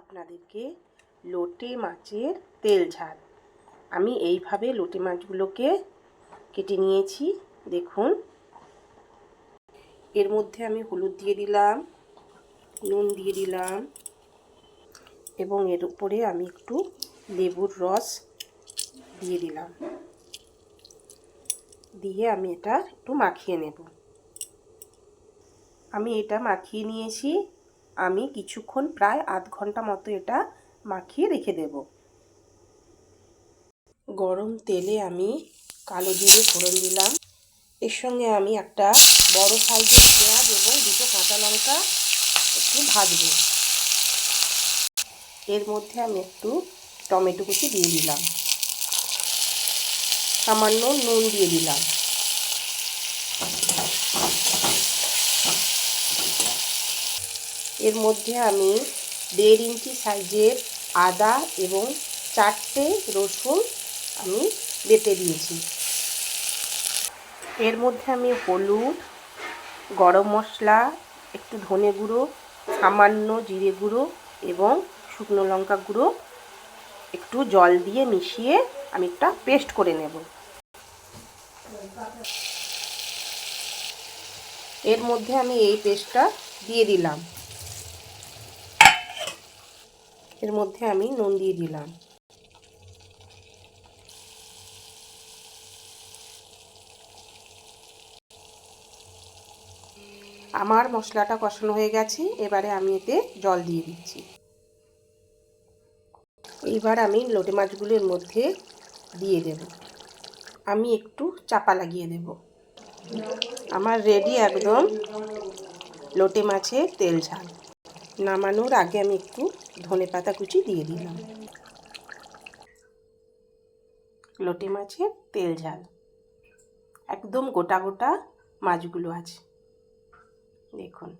আপনাদেরকে লোটে মাছের তেল ঝাল। আমি এইভাবে লোটে মাছগুলোকে কেটে নিয়েছি। দেখুন, এর মধ্যে আমি হলুদ দিয়ে দিলাম, নুন দিয়ে দিলাম এবং এর উপরে আমি একটু লেবুর রস দিয়ে দিলাম। দিয়ে আমি এটা একটু মাখিয়ে নেব। আমি এটা মাখিয়ে নিয়েছি। আমি কিছুক্ষণ প্রায় আধ ঘন্টা মতো এটা মাখিয়ে রেখে দেব। গরম তেলে আমি কালো জিরে ফোড়ন দিলাম। এর সঙ্গে আমি একটা বড় সাইজের পেঁয়াজ এবং দুটো কাঁচা লঙ্কা একটু ভাজবো। এর মধ্যে আমি একটু টমেটো কুচি দিয়ে দিলাম, সামান্য নুন দিয়ে দিলাম। এর মধ্যে আমি 1.5 ইঞ্চি সাইজের আদা এবং 4টে রসুন আমি বেটে দিয়েছি। এর মধ্যে আমি হলুদ, গরম মশলা, একটু ধনে গুঁড়ো, সামান্য জিরে গুঁড়ো এবং শুকনো লঙ্কা গুঁড়ো একটু জল দিয়ে মিশিয়ে আমি একটা পেস্ট করে নেব। এর মধ্যে আমি এই পেস্টটা দিয়ে দিলাম। এর মধ্যে আমি নুন দিয়ে দিলাম। আমার মশলাটা কষানো হয়ে গেছে। এবারে আমি এতে জল দিয়ে দিচ্ছি। এইবার আমি লোটে মাছগুলোর মধ্যে দিয়ে দেব। আমি একটু চাপা লাগিয়ে দেব। আমার রেডি একদম লোটে মাছের তেল ঝাল। নামানোর আগে আমি একটু ধনেপাতা কুচি দিয়ে দিলাম। লোটে মাছের তেল ঝাল একদম গোটা গোটা মাছগুলো আছে, দেখুন।